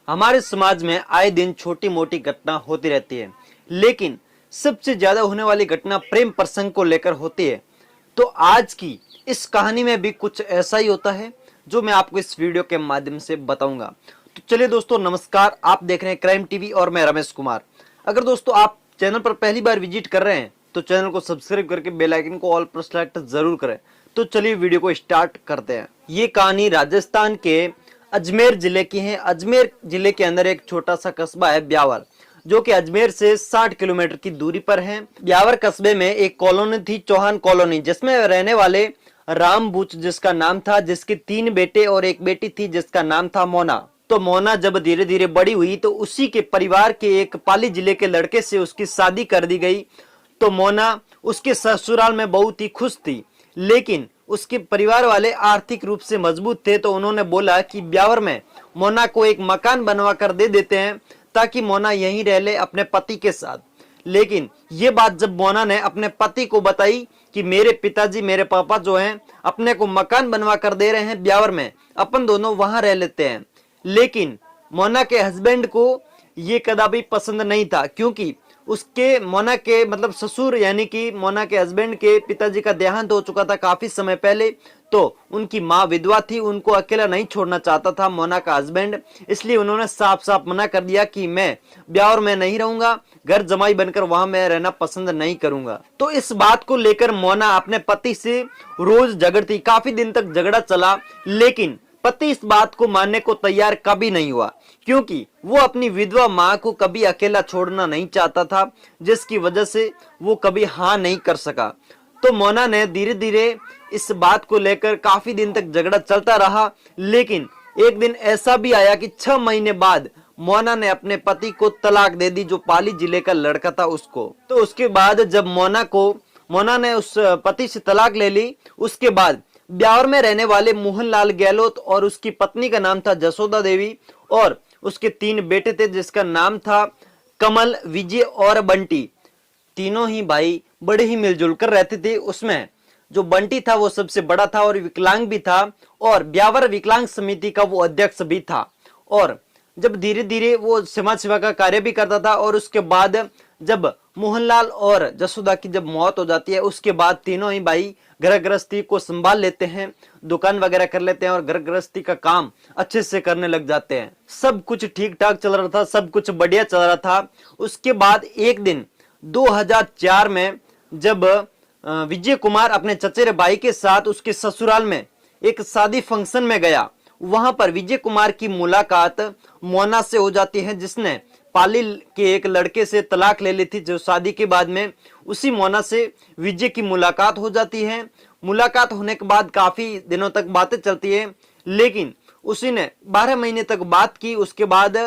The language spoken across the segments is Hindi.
हमारे समाज में आए दिन छोटी मोटी घटना होती रहती है, लेकिन सबसे ज्यादा होने वाली घटना प्रेम प्रसंग को लेकर होती है। तो आज की इस कहानी में भी कुछ ऐसा ही होता है जो मैं आपको इस वीडियो के माध्यम से बताऊंगा। तो चलिए दोस्तों, नमस्कार। आप देख रहे हैं क्राइम टीवी और मैं रमेश कुमार। अगर दोस्तों आप चैनल पर पहली बार विजिट कर रहे हैं तो चैनल को सब्सक्राइब करके बेल आइकन को ऑल पर सेलेक्ट जरूर करें। तो चलिए वीडियो को स्टार्ट करते हैं। ये कहानी राजस्थान के अजमेर जिले की है। अजमेर जिले के अंदर एक छोटा सा कस्बा है ब्यावर, जो कि अजमेर से 60 किलोमीटर की दूरी पर है। ब्यावर कस्बे में एक कॉलोनी थी, चौहान कॉलोनी, जिसमें रहने वाले राम बूच जिसका नाम था, जिसके 3 बेटे और एक बेटी थी जिसका नाम था मोना। तो मोना जब धीरे धीरे बड़ी हुई तो उसी के परिवार के एक पाली जिले के लड़के से उसकी शादी कर दी गई। तो मोना उसके ससुराल में बहुत ही खुश थी, लेकिन उसके परिवार वाले आर्थिक रूप से मजबूत थे। तो उन्होंने बोला कि ब्यावर में मोना को एक मकान बनवा कर दे देते हैं ताकि मोना यहीं रह ले अपने पति के साथ। लेकिन ये बात जब मोना ने अपने पति को बताई कि मेरे पिताजी, मेरे पापा जो हैं अपने को मकान बनवा कर दे रहे हैं ब्यावर में, अपन दोनों वहां रह लेते हैं। लेकिन मोना के हस्बैंड को ये कदापि पसंद नहीं था, क्योंकि उसके मोना के मतलब ससुर यानी कि मोना के हस्बैंड के पिताजी का देहांत हो चुका था काफी समय पहले। तो उनकी माँ विधवा थी, उनको अकेला नहीं छोड़ना चाहता था मोना का हस्बैंड। इसलिए उन्होंने साफ साफ मना कर दिया कि मैं ब्यावर में नहीं रहूंगा, घर जमाई बनकर वहां मैं रहना पसंद नहीं करूंगा। तो इस बात को लेकर मोना अपने पति से रोज झगड़ती, काफी दिन तक झगड़ा चला, लेकिन पति इस बात को मानने को तैयार कभी नहीं हुआ, क्योंकि वो अपनी विधवा माँ को कभी अकेला छोड़ना नहीं चाहता था, जिसकी वजह से वो कभी हाँ नहीं कर सका। तो मोना ने धीरे धीरे इस बात को लेकर काफी दिन तक झगड़ा चलता रहा, लेकिन एक दिन ऐसा भी आया कि 6 महीने बाद मोना ने अपने पति को तलाक दे दी, जो पाली जिले का लड़का था उसको। तो उसके बाद जब मोना ने उस पति से तलाक ले ली, उसके बाद ब्यावर में रहने वाले मोहनलाल गहलोत और उसकी पत्नी का नाम था जसोदा देवी, और उसके 3 बेटे थे जिसका नाम था कमल, विजय और बंटी। तीनों ही भाई बड़े ही मिलजुल कर रहते थे। उसमें जो बंटी था वो सबसे बड़ा था और विकलांग भी था, और ब्यावर विकलांग समिति का वो अध्यक्ष भी था। और जब धीरे धीरे वो समाज सेवा का कार्य भी करता था, और उसके बाद जब मोहनलाल और जसोदा की जब मौत हो जाती है, उसके बाद तीनों ही भाई घर गृहस्थी को संभाल लेते हैं, दुकान वगैरह कर लेते हैं और घर गृहस्थी का काम अच्छे से करने लग जाते हैं। सब कुछ ठीक ठाक चल रहा था, सब कुछ बढ़िया चल रहा था। उसके बाद एक दिन 2004 में जब विजय कुमार अपने चचेरे भाई के साथ उसके ससुराल में एक शादी फंक्शन में गया, वहां पर विजय कुमार की मुलाकात मोना से हो जाती है, जिसने पाली के एक लड़के से तलाक ले ली थी। जो शादी के बाद में उसी मोना से विजय की मुलाकात हो जाती है। मुलाकात होने के बाद काफी दिनों तक बातें चलती है, लेकिन उसी ने 12 महीने तक बात की। उसके बाद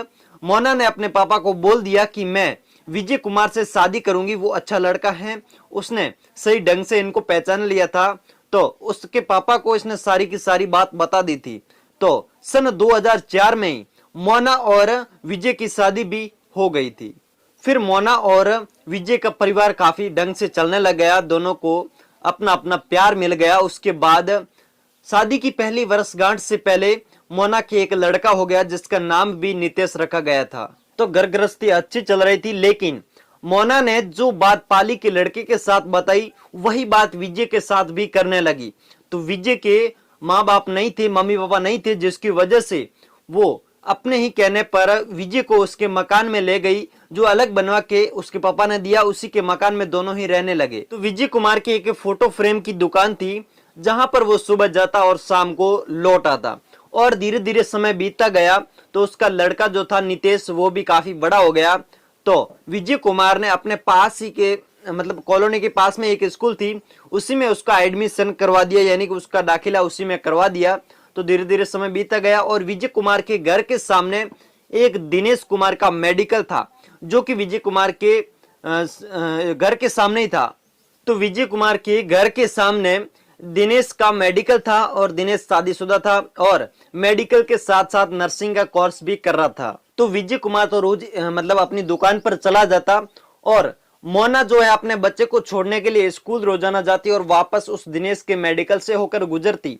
मोना ने अपने पापा को बोल दिया कि मैं विजय कुमार से शादी करूंगी, वो अच्छा लड़का है, उसने सही ढंग से इनको पहचान लिया था। तो उसके पापा को इसने सारी की सारी बात बता दी थी। तो सन 2004 में ही मोना और विजय की शादी भी हो गई थी। फिर मोना और विजय का परिवार काफी ढंग से चलने लग गया, दोनों को अपना अपना प्यार मिल गया। उसके बाद शादी की पहली वर्षगांठ से पहले मोना के एक लड़का हो गया, जिसका नाम भी नितेश रखा गया था। तो घर गृहस्थी अच्छी चल रही थी, लेकिन मोना ने जो बात पाली के लड़के के साथ बताई, वही बात विजय के साथ भी करने लगी। तो विजय के माँ बाप नहीं थे, मम्मी पापा नहीं थे, जिसकी वजह से वो अपने ही कहने पर विजय को उसके मकान में ले गई, जो अलग बनवा के उसके पापा ने दिया। उसी के मकान में दोनों ही रहने लगे। तो विजय कुमार की एक फोटो फ्रेम की दुकान थी, जहां पर वो सुबह जाता और शाम को लौट आता। और धीरे धीरे समय बीतता गया, तो उसका लड़का जो था नितेश, वो भी काफी बड़ा हो गया। तो विजय कुमार ने अपने पास ही के मतलब कॉलोनी के पास में एक स्कूल थी, उसी में उसका एडमिशन करवा दिया, यानी कि उसका दाखिला उसी में करवा दिया। तो धीरे धीरे समय बीता गया, और विजय कुमार के घर के सामने एक दिनेश कुमार का मेडिकल था, जो कि विजय कुमार के घर के सामने ही था। तो विजय कुमार के घर के सामने दिनेश का मेडिकल था, और दिनेश शादीशुदा था और मेडिकल के साथ साथ नर्सिंग का कोर्स भी कर रहा था। तो विजय कुमार तो रोज मतलब अपनी दुकान पर चला जाता, और मोना जो है अपने बच्चे को छोड़ने के लिए स्कूल रोजाना जाती और वापस उस दिनेश के मेडिकल से होकर गुजरती।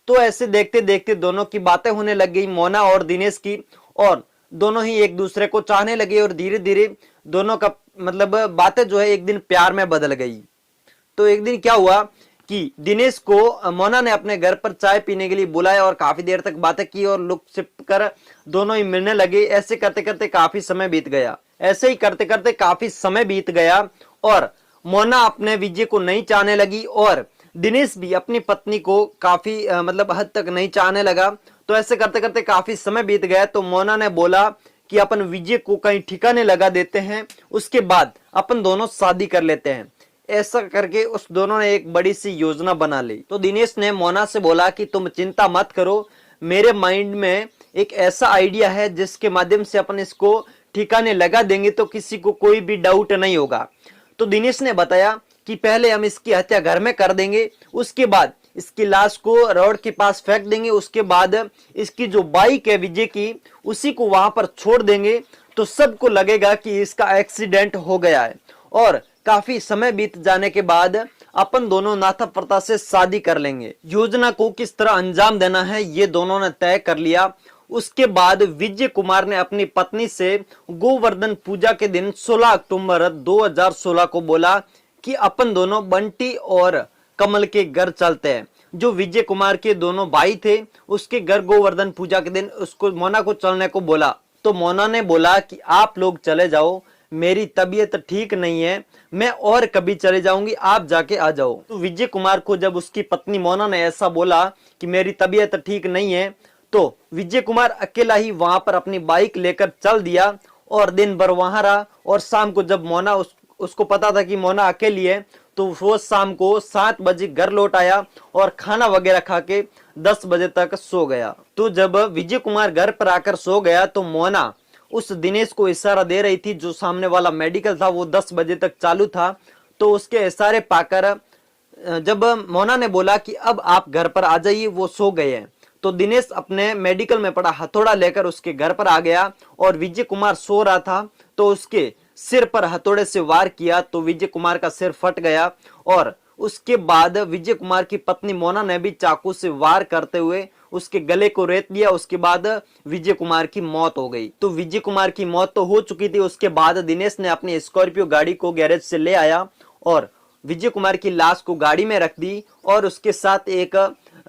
तो ऐसे देखते देखते दोनों की बातें होने लग गई, मोना और दिनेश की। और दोनों ही एक दूसरे को चाहने लगे और धीरे धीरे दोनों का मतलब बातें जो है एक दिन प्यार में बदल गई। तो एक दिन क्या हुआ कि दिनेश को मोना ने अपने घर पर चाय पीने के लिए बुलाया और काफी देर तक बातें की और लुक छिप कर दोनों ही मिलने लगे। ऐसे करते करते काफी समय बीत गया। ऐसे ही करते करते काफी समय बीत गया और मोना अपने विजय को नहीं चाहने लगी और दिनेश भी अपनी पत्नी को काफी मतलब हद तक नहीं चाहने लगा। तो ऐसे करते करते काफी समय बीत गया। तो मोना ने बोला कि अपन विजय को कहीं ठिकाने लगा देते हैं, उसके बाद अपन दोनों शादी कर लेते हैं। ऐसा करके उस दोनों ने एक बड़ी सी योजना बना ली। तो दिनेश ने मोना से बोला कि तुम चिंता मत करो, मेरे माइंड में एक ऐसा आइडिया है जिसके माध्यम से अपन इसको ठिकाने लगा देंगे तो किसी को कोई भी डाउट नहीं होगा। तो दिनेश ने बताया कि पहले हम इसकी हत्या घर में कर देंगे, उसके बाद इसकी लाश को रोड के पास फेंक देंगे, उसके बाद इसकी जो बाइक है विजय की उसी को वहां पर छोड़ देंगे तो सबको लगेगा कि इसका एक्सीडेंट हो गया है। और काफी समय बीत जाने के बाद अपन दोनों नाथा प्रथा से शादी कर लेंगे। योजना को किस तरह अंजाम देना है ये दोनों ने तय कर लिया। उसके बाद विजय कुमार ने अपनी पत्नी से गोवर्धन पूजा के दिन 16 अक्टूबर 2016 को बोला कि अपन दोनों बंटी और कमल के घर चलते हैं। जो विजय कुमार के दोनों भाई थे उसके घर गोवर्धन पूजा के दिन उसको मोना को चलने को बोला। तो मोना ने बोला कि आप लोग चले जाओ, मेरी तबीयत ठीक नहीं है, मैं और कभी चले जाऊंगी, आप जाके आ जाओ। तो विजय कुमार को जब उसकी पत्नी मोना ने ऐसा बोला कि मेरी तबीयत ठीक नहीं है तो विजय कुमार अकेला ही वहां पर अपनी बाइक लेकर चल दिया और दिन भर वहां रहा। और शाम को जब मोना उसको पता था कि मोना अकेली है तो वो शाम को 7 बजे घर लौट आया और खाना वगैरह खा के 10 बजे तक सो गया। तो जब विजय कुमार घर पर आकर सो गया तो मोना उस दिनेश को इशारा दे रही थी। जो सामने वाला मेडिकल था वो 10 बजे तक चालू था। तो उसके इशारे पाकर जब मोना ने बोला कि अब आप घर पर आ जाइए, वो सो गए हैं, तो दिनेश अपने मेडिकल में पड़ा हथौड़ा लेकर उसके घर पर आ गया और विजय कुमार सो रहा था तो उसके सिर पर हथौड़े से वार किया तो विजय कुमार का सिर फट गया। और उसके बाद विजय कुमार की पत्नी मोना ने भी चाकू से वार करते हुए उसके गले को रेत दिया। उसके बाद विजय कुमार की मौत हो गई। तो विजय कुमार की मौत तो हो चुकी थी। उसके बाद दिनेश ने अपनी स्कॉर्पियो गाड़ी को गैरेज से ले आया और विजय कुमार की लाश को गाड़ी में रख दी और उसके साथ एक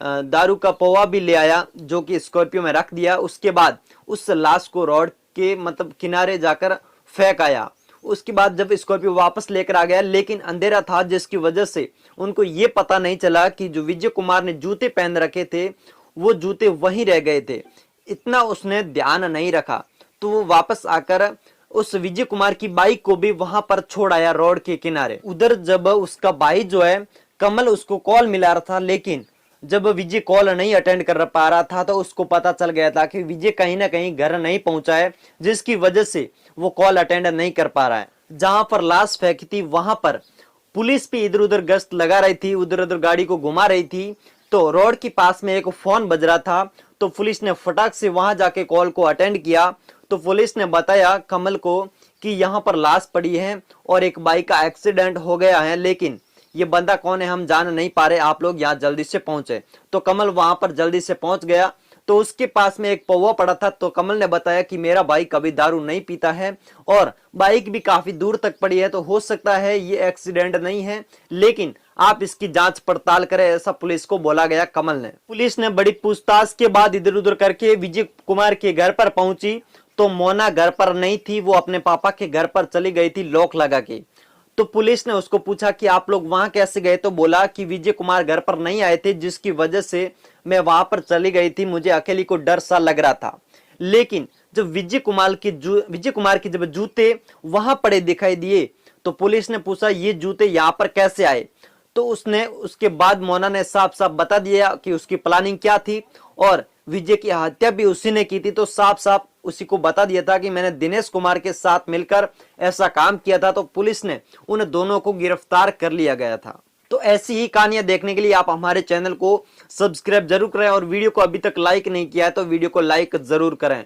दारू का पौवा भी ले आया जो कि स्कॉर्पियो में रख दिया। उसके बाद उस लाश को रोड के मतलब किनारे जाकर फेंक आया। उसके बाद जब स्कॉर्पियो वापस लेकर आ गया लेकिन अंधेरा था जिसकी वजह से उनको ये पता नहीं चला कि जो विजय कुमार ने जूते पहन रखे थे वो जूते वहीं रह गए थे। इतना उसने ध्यान नहीं रखा। तो वो वापस आकर उस विजय कुमार की बाइक को भी वहां पर छोड़ आया रोड के किनारे। उधर जब उसका भाई जो है कमल उसको कॉल मिला रहा था लेकिन जब विजय कॉल नहीं अटेंड कर पा रहा था तो उसको पता चल गया था कि विजय कहीं ना कहीं घर नहीं पहुंचा है, जिसकी वजह से वो कॉल अटेंड नहीं कर पा रहा है। जहां पर लाश फेंकी थी वहां पर पुलिस भी इधर उधर गश्त लगा रही थी, उधर उधर गाड़ी को घुमा रही थी। तो रोड के पास में एक फोन बज रहा था तो पुलिस ने फटाक से वहां जाके कॉल को अटेंड किया। तो पुलिस ने बताया कमल को कि यहाँ पर लाश पड़ी है और एक बाइक का एक्सीडेंट हो गया है, लेकिन ये बंदा कौन है हम जान नहीं पा रहे, आप लोग यहाँ जल्दी से पहुंचे। तो कमल वहां पर जल्दी से पहुंच गया। तो उसके पास में एक पौवा पड़ा था। तो कमल ने बताया कि मेरा भाई कभी दारू नहीं पीता है और बाइक भी काफी दूर तक पड़ी है, तो हो सकता है ये एक्सीडेंट नहीं है, लेकिन आप इसकी जांच पड़ताल करें, ऐसा पुलिस को बोला गया कमल ने। पुलिस ने बड़ी पूछताछ के बाद इधर उधर करके विजय कुमार के घर पर पहुंची तो मोना घर पर नहीं थी, वो अपने पापा के घर पर चली गई थी लॉक लगा के। तो पुलिस ने उसको पूछा कि आप लोग वहां कैसे गए, तो बोला कि विजय कुमार घर पर नहीं आए थे जिसकी वजह से मैं वहां पर चली गई थी, मुझे अकेली को डर सा लग रहा था। लेकिन जब विजय कुमार के जब जूते वहां पड़े दिखाई दिए तो पुलिस ने पूछा ये जूते यहाँ पर कैसे आए। तो उसके बाद मोना ने साफ साफ बता दिया कि उसकी प्लानिंग क्या थी और विजय की हत्या भी उसी ने की थी। तो साफ साफ उसी को बता दिया था कि मैंने दिनेश कुमार के साथ मिलकर ऐसा काम किया था। तो पुलिस ने उन दोनों को गिरफ्तार कर लिया गया था। तो ऐसी ही कहानियां देखने के लिए आप हमारे चैनल को सब्सक्राइब जरूर करें और वीडियो को अभी तक लाइक नहीं किया है तो वीडियो को लाइक जरूर करें।